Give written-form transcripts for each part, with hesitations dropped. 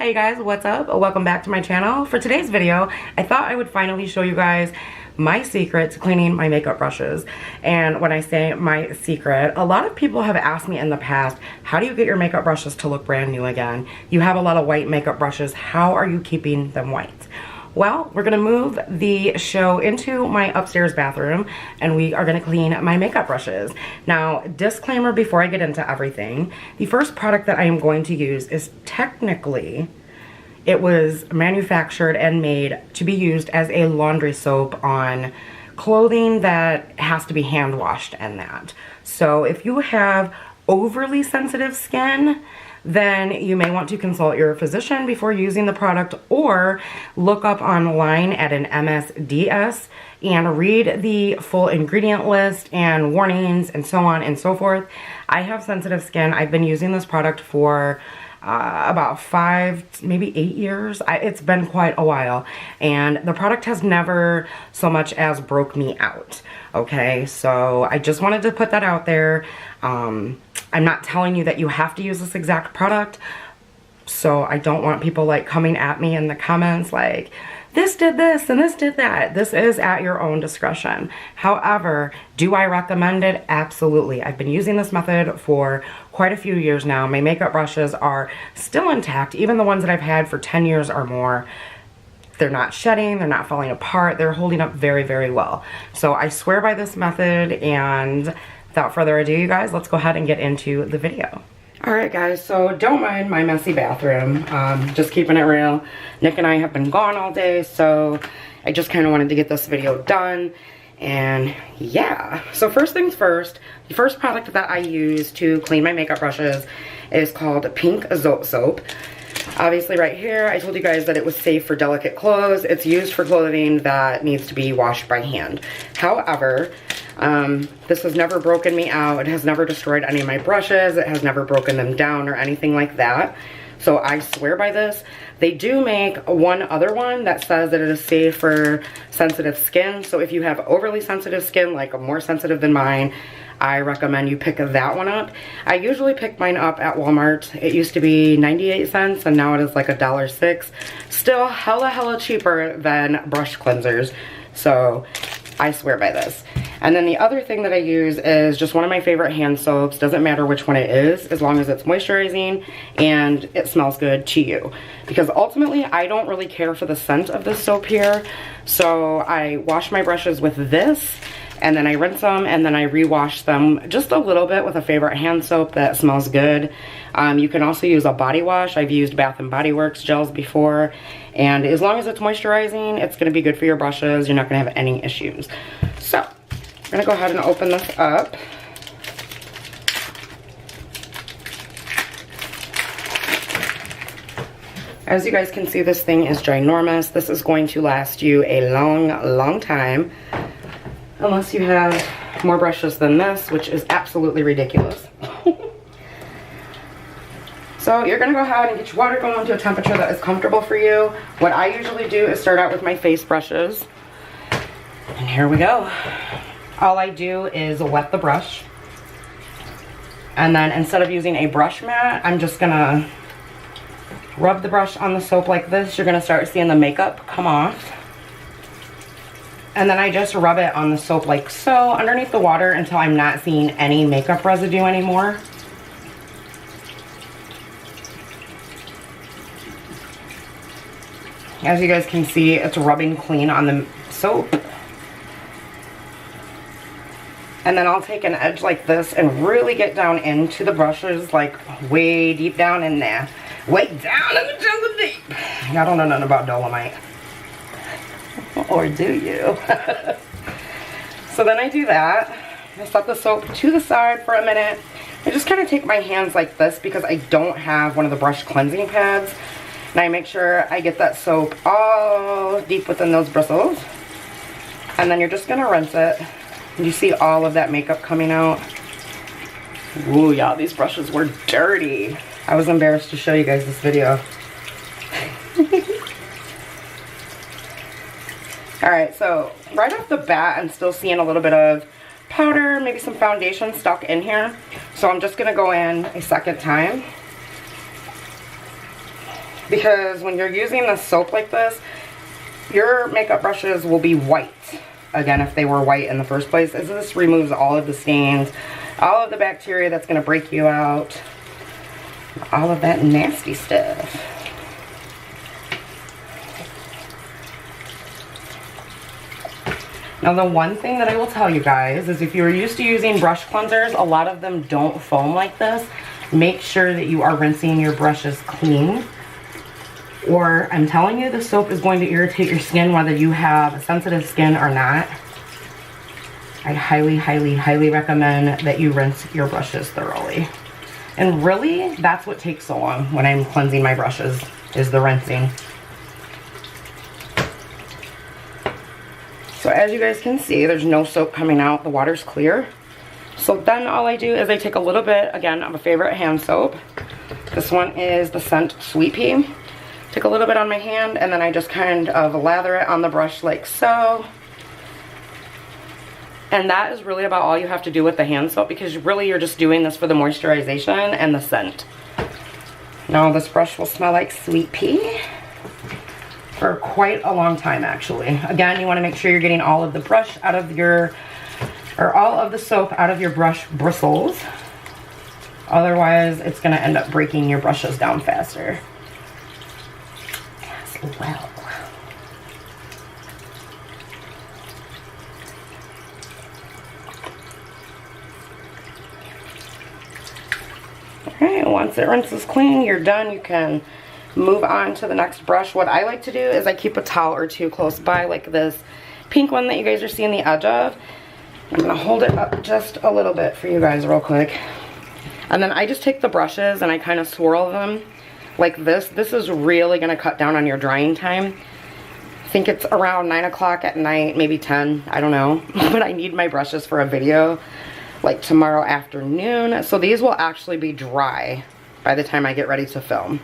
Hey guys, what's up? Welcome back to my channel. For today's video, I thought I would finally show you guys my secret to cleaning my makeup brushes. And when I say my secret, a lot of people have asked me in the past, how do you get your makeup brushes to look brand new again? You have a lot of white makeup brushes. How are you keeping them white? Well, we're gonna move the show into my upstairs bathroom and we are gonna clean my makeup brushes. Now, disclaimer before I get into everything, the first product that I am going to use is technically, it was manufactured and made to be used as a laundry soap on clothing that has to be hand washed and that. So if you have overly sensitive skin, then you may want to consult your physician before using the product, or look up online at an MSDS and read the full ingredient list and warnings and so on and so forth. I have sensitive skin. I've been using this product for about 5, maybe 8 years. It's been quite a while, and the product has never so much as broke me out. Okay, so I just wanted to put that out there. I'm not telling you that you have to use this exact product, so I don't want people like coming at me in the comments like, this did this and this did that. This is at your own discretion. However, do I recommend it? Absolutely. I've been using this method for quite a few years now. My makeup brushes are still intact, even the ones that I've had for 10 years or more. They're not shedding, they're not falling apart, they're holding up very, very well. So I swear by this method, and without further ado, you guys, let's go ahead and get into the video. Alright guys, so don't mind my messy bathroom, just keeping it real. Nick and I have been gone all day, so I just kind of wanted to get this video done. And yeah, so first things first, the first product that I use to clean my makeup brushes is called Pink Azote Soap. Obviously right here, I told you guys that it was safe for delicate clothes. It's used for clothing that needs to be washed by hand. However, this has never broken me out. It has never destroyed any of my brushes. It has never broken them down or anything like that. So I swear by this. They do make one other one that says that it is safe for sensitive skin. So if you have overly sensitive skin, like more sensitive than mine, I recommend you pick that one up. I usually pick mine up at Walmart. It used to be 98 cents and now it is like $1.06. Still hella cheaper than brush cleansers. So I swear by this. And then the other thing that I use is just one of my favorite hand soaps. Doesn't matter which one it is, as long as it's moisturizing and it smells good to you. Because ultimately, I don't really care for the scent of this soap here. So I wash my brushes with this, and then I rinse them, and then I rewash them just a little bit with a favorite hand soap that smells good. You can also use a body wash. I've used Bath & Body Works gels before, and as long as it's moisturizing, it's going to be good for your brushes. You're not going to have any issues. So I'm going to go ahead and open this up. As you guys can see, this thing is ginormous. This is going to last you a long time. Unless you have more brushes than this, which is absolutely ridiculous. So you're going to go ahead and get your water going to a temperature that is comfortable for you. What I usually do is start out with my face brushes. And here we go. All I do is wet the brush. And then instead of using a brush mat, I'm just going to rub the brush on the soap like this. You're going to start seeing the makeup come off. And then I just rub it on the soap like so underneath the water until I'm not seeing any makeup residue anymore. As you guys can see, it's rubbing clean on the soap. And then I'll take an edge like this and really get down into the brushes, like way deep down in there. Way down in the jungle deep. Y'all don't know nothing about Dolomite. Or do you? So then I do that. I set the soap to the side for a minute. I just kind of take my hands like this because I don't have one of the brush cleansing pads. And I make sure I get that soap all deep within those bristles. And then you're just going to rinse it. And you see all of that makeup coming out. Ooh, y'all, these brushes were dirty. I was embarrassed to show you guys this video. Alright, so right off the bat, I'm still seeing a little bit of powder, maybe some foundation stuck in here. So I'm just going to go in a second time. because when you're using the soap like this, your makeup brushes will be white. Again, if they were white in the first place, as this removes all of the stains, all of the bacteria that's going to break you out, all of that nasty stuff. Now the one thing that I will tell you guys is if you're used to using brush cleansers, a lot of them don't foam like this. Make sure that you are rinsing your brushes clean, or I'm telling you, the soap is going to irritate your skin whether you have sensitive skin or not. I highly, highly, highly recommend that you rinse your brushes thoroughly. And really, that's what takes so long when I'm cleansing my brushes, is the rinsing. So as you guys can see, there's no soap coming out. The water's clear. So then all I do is I take a little bit, again, of a favorite hand soap. This one is the scent Sweet Pea. Take a little bit on my hand, and then I just kind of lather it on the brush like so. And that is really about all you have to do with the hand soap, because really you're just doing this for the moisturization and the scent. Now this brush will smell like Sweet Pea for quite a long time, actually. Again, you want to make sure you're getting all of the brush out of your, or all of the soap out of your brush bristles. Otherwise, it's going to end up breaking your brushes down faster as well. Alright, once it rinses clean, you're done. You can move on to the next brush. What I like to do is I keep a towel or two close by, like this pink one that you guys are seeing the edge of. I'm going to hold it up just a little bit for you guys real quick. And then I just take the brushes and I kind of swirl them like this. This is really going to cut down on your drying time. I think it's around 9 o'clock at night, maybe 10, I don't know. But I need my brushes for a video like tomorrow afternoon. So these will actually be dry by the time I get ready to film.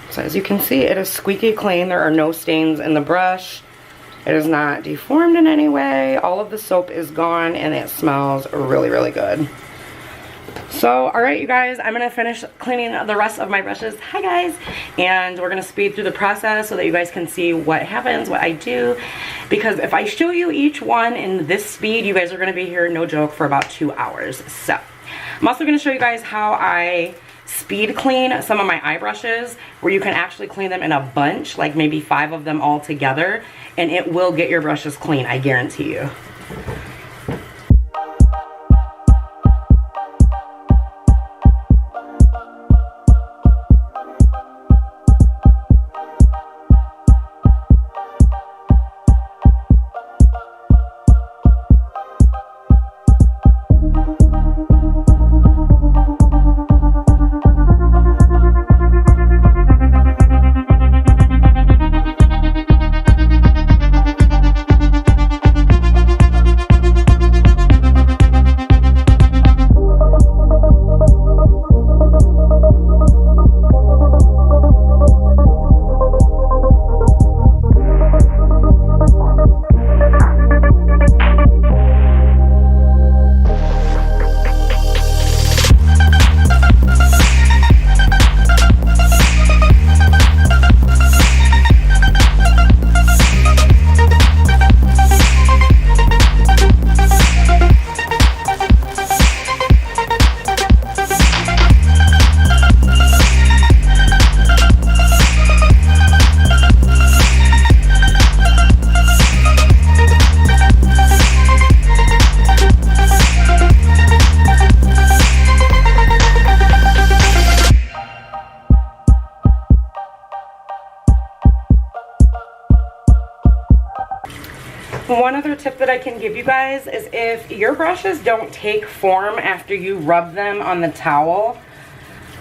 So as you can see, it is squeaky clean. There are no stains in the brush. It is not deformed in any way. All of the soap is gone and it smells really, really good. So, alright you guys, I'm going to finish cleaning the rest of my brushes. Hi guys! And we're going to speed through the process so that you guys can see what happens, what I do. Because if I show you each one in this speed, you guys are going to be here, no joke, for about 2 hours. So, I'm also going to show you guys how I speed clean some of my eye brushes, where you can actually clean them in a bunch, like maybe 5 of them all together, and it will get your brushes clean, I guarantee you. One other tip that I can give you guys is if your brushes don't take form after you rub them on the towel,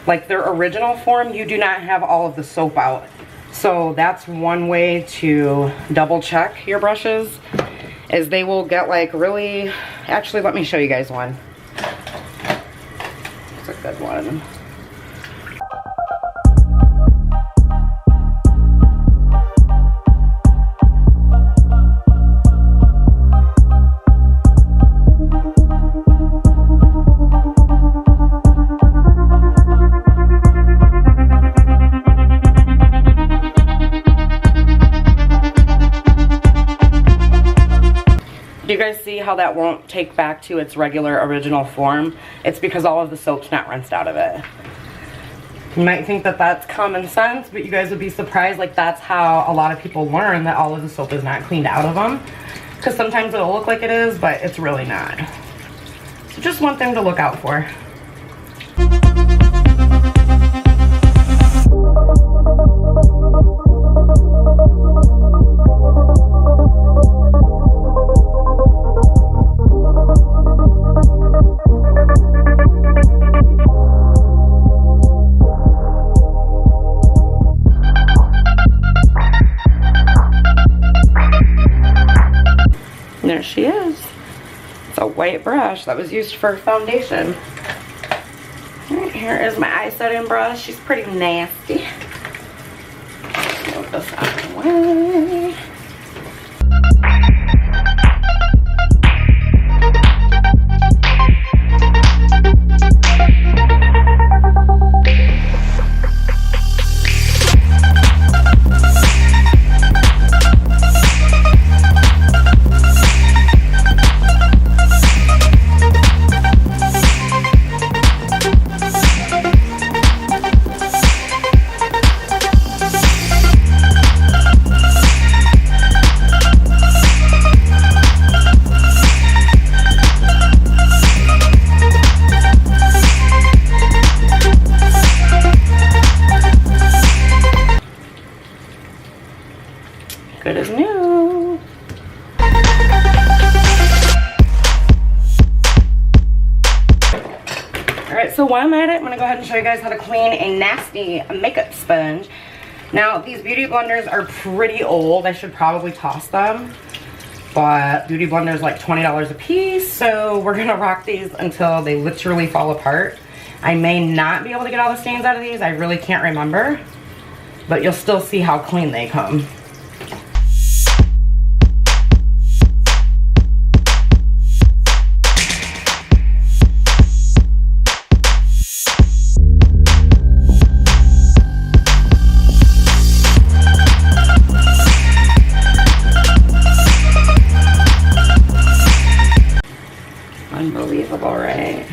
like their original form, you do not have all of the soap out. So that's one way to double check your brushes, is they will get like really, actually let me show you guys one. It's a good one. guys see how that won't take back to its regular original form? It's because all of the soap's not rinsed out of it. You might think that that's common sense, but you guys would be surprised. Like, that's how a lot of people learn that all of the soap is not cleaned out of them. Because sometimes it'll look like it is, but it's really not. So just one thing to look out for. There she is. It's a white brush that was used for foundation. Alright, here is my eye setting brush. She's pretty nasty. Move this out of the way. Good as new. Alright, so while I'm at it, I'm going to go ahead and show you guys how to clean a nasty makeup sponge. Now, these beauty blenders are pretty old. I should probably toss them. But beauty blenders like $20 a piece, so we're going to rock these until they literally fall apart. I may not be able to get all the stains out of these. I really can't remember. But you'll still see how clean they come. Unbelievable, right?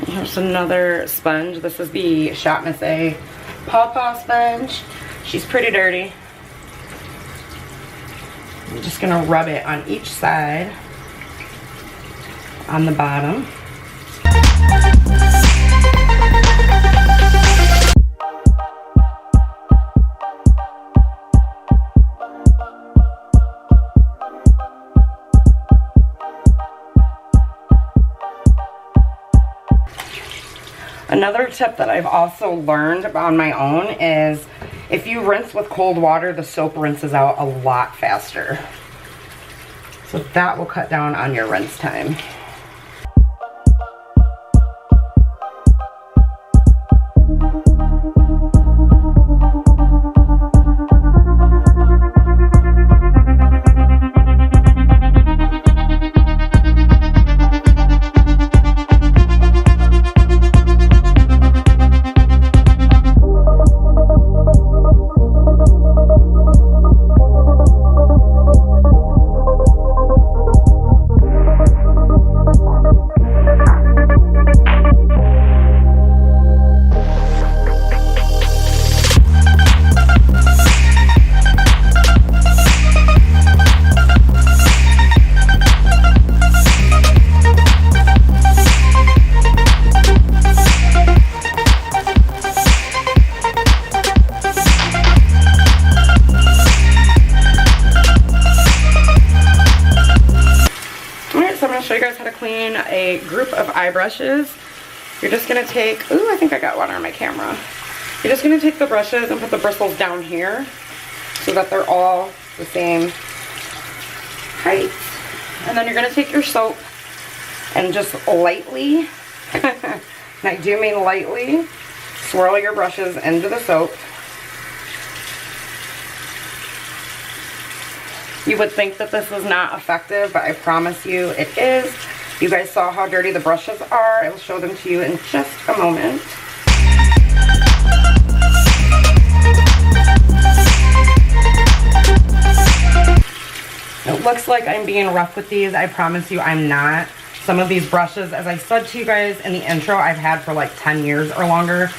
Here's another sponge. This is the Shop Miss A Paw Paw sponge. She's pretty dirty. I'm just gonna rub it on each side, on the bottom. Another tip that I've also learned on my own is if you rinse with cold water, the soap rinses out a lot faster. So that will cut down on your rinse time. Show you guys how to clean a group of eye brushes. You're just going to take, ooh, I think I got one on my camera. You're just going to take the brushes and put the bristles down here so that they're all the same height. And then you're going to take your soap and just lightly, and I do mean lightly, swirl your brushes into the soap. You would think that this is not effective, but I promise you it is. You guys saw how dirty the brushes are. I will show them to you in just a moment. It looks like I'm being rough with these. I promise you I'm not. Some of these brushes, as I said to you guys in the intro, I've had for like 10 years or longer.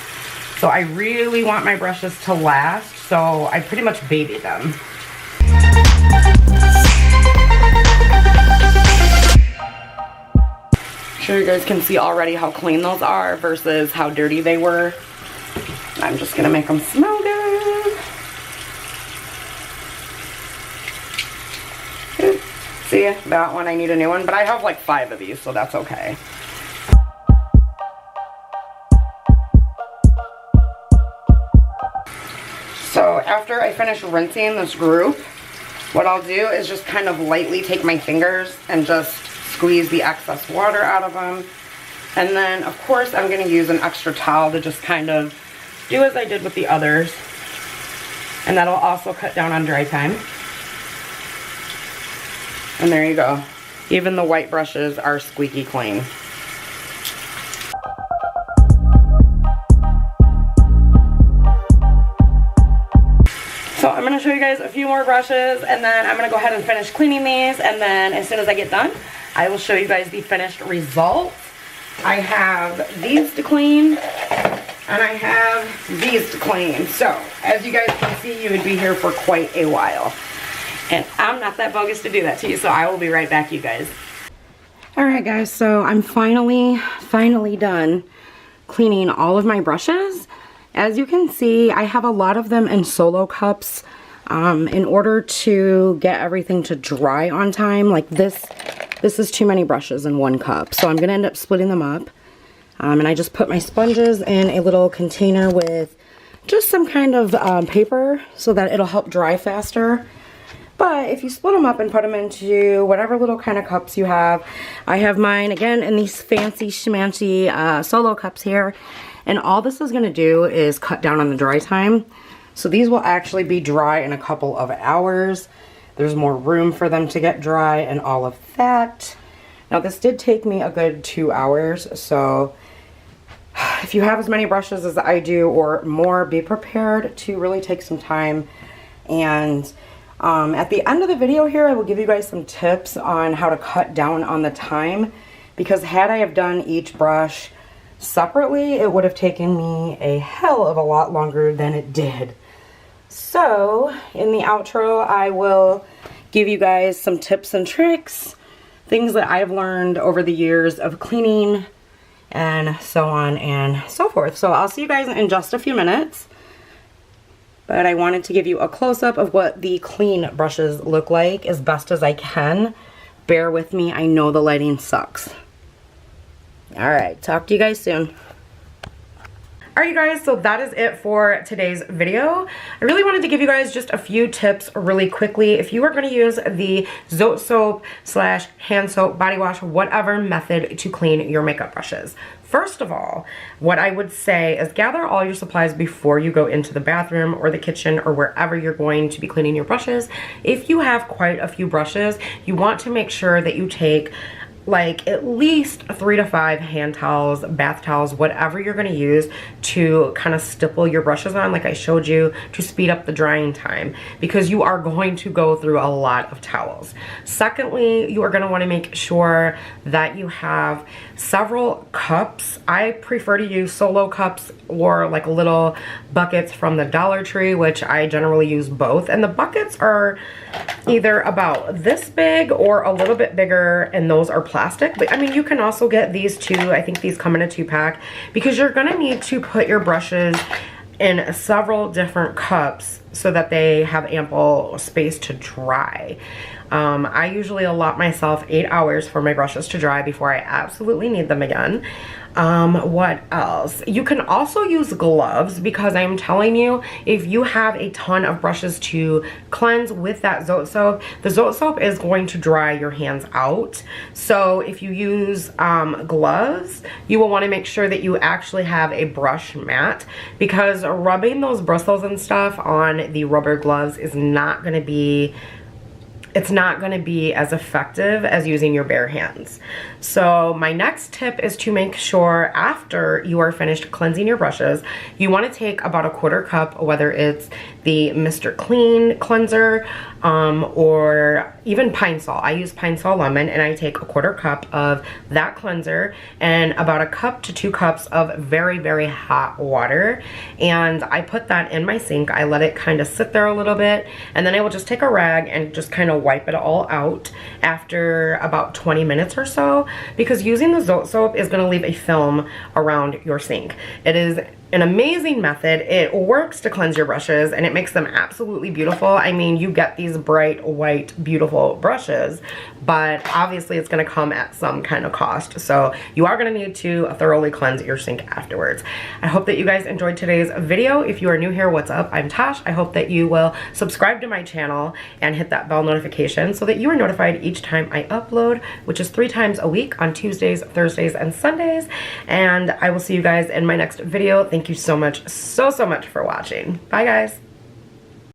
So I really want my brushes to last, so I pretty much baby them. I'm sure you guys can see already how clean those are versus how dirty they were. I'm just gonna make them smell good. See, that one I need a new one, but I have like 5 of these, so that's okay. So after I finish rinsing this group, what I'll do is just kind of lightly take my fingers and just squeeze the excess water out of them. And then, of course, I'm going to use an extra towel to just kind of do as I did with the others. And that'll also cut down on dry time. And there you go. Even the white brushes are squeaky clean. So I'm going to show you guys a few more brushes, and then I'm going to go ahead and finish cleaning these, and then as soon as I get done, I will show you guys the finished result. I have these to clean, and I have these to clean. So, as you guys can see, you would be here for quite a while. And I'm not that bogus to do that to you, so I will be right back, you guys. Alright guys, so I'm finally done cleaning all of my brushes. As you can see, I have a lot of them in solo cups in order to get everything to dry on time. Like this is too many brushes in one cup, so I'm going to end up splitting them up. And I just put my sponges in a little container with just some kind of paper so that it'll help dry faster. But if you split them up and put them into whatever little kind of cups you have, I have mine again in these fancy schmancy solo cups here. And all this is going to do is cut down on the dry time. So these will actually be dry in a couple of hours. There's more room for them to get dry and all of that. Now this did take me a good 2 hours. So if you have as many brushes as I do or more, be prepared to really take some time. And at the end of the video here, I will give you guys some tips on how to cut down on the time. Because had I have done each brush separately, it would have taken me a hell of a lot longer than it did. So in the outro, I will give you guys some tips and tricks, things that I've learned over the years of cleaning and so on and so forth. So I'll see you guys in just a few minutes, but I wanted to give you a close-up of what the clean brushes look like as best as I can. Bear with me, I know the lighting sucks. Alright, talk to you guys soon. Alright you guys, so that is it for today's video. I really wanted to give you guys just a few tips really quickly. If you are going to use the Zote soap / hand soap, body wash, whatever method to clean your makeup brushes. First of all, what I would say is gather all your supplies before you go into the bathroom or the kitchen or wherever you're going to be cleaning your brushes. If you have quite a few brushes, you want to make sure that you take like at least 3 to 5 hand towels, bath towels, whatever you're going to use to kind of stipple your brushes on, like I showed you, to speed up the drying time, because you are going to go through a lot of towels. Secondly, you are going to want to make sure that you have several cups. I prefer to use solo cups or like little buckets from the Dollar Tree, which I generally use both. And the buckets are either about this big or a little bit bigger, and those are plastic. But I mean, you can also get these too. I think these come in a 2-pack, because you're gonna need to put your brushes in several different cups so that they have ample space to dry. I usually allot myself 8 hours for my brushes to dry before I absolutely need them again. What else? You can also use gloves, because I'm telling you, if you have a ton of brushes to cleanse with that Zote soap, the Zote soap is going to dry your hands out. So if you use gloves, you will want to make sure that you actually have a brush mat, because rubbing those bristles and stuff on the rubber gloves is not going to be as effective as using your bare hands. So my next tip is to make sure after you are finished cleansing your brushes, you want to take about a 1/4 cup, whether it's the Mr. Clean cleanser or even Pine Sol. I use Pine Sol Lemon, and I take a 1/4 cup of that cleanser and about 1 cup to 2 cups of very, very hot water, and I put that in my sink. I let it kind of sit there a little bit, and then I will just take a rag and just kind of wipe it all out after about 20 minutes or so, because using the Zote soap is going to leave a film around your sink. It is an amazing method. It works to cleanse your brushes, and it makes them absolutely beautiful. I mean, you get these bright white beautiful brushes, but obviously it's going to come at some kind of cost, so you are going to need to thoroughly cleanse your sink afterwards. I hope that you guys enjoyed today's video. If you are new here, what's up? I'm Tash. I hope that you will subscribe to my channel and hit that bell notification so that you are notified each time I upload, which is 3 times a week on Tuesdays, Thursdays, and Sundays. And I will see you guys in my next video. Thank you so much, so much for watching. Bye, guys.